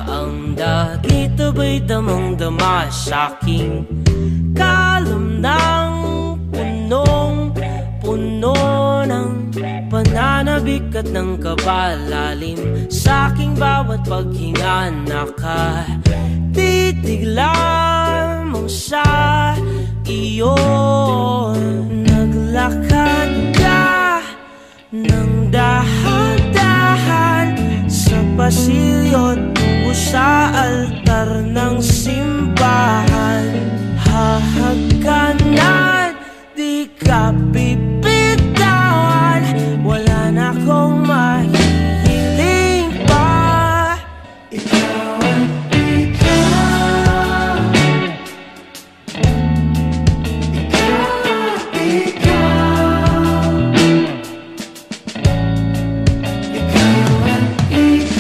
ang dagit aba'y damang-dama sa'king kalam ng punong-puno ng pananabik at ng kabalalim. Sa'king bawat paghinga nakatitig lamang sa iyo. Naglakad ka ng dahan-dahan sa pasilyo tungo sa altar ng simbahan. Hahagkanan, di ka bibitawan, wala na akong mahihiling pa. Ikaw ang ikaw, ikaw, ikaw, ikaw ang ikaw.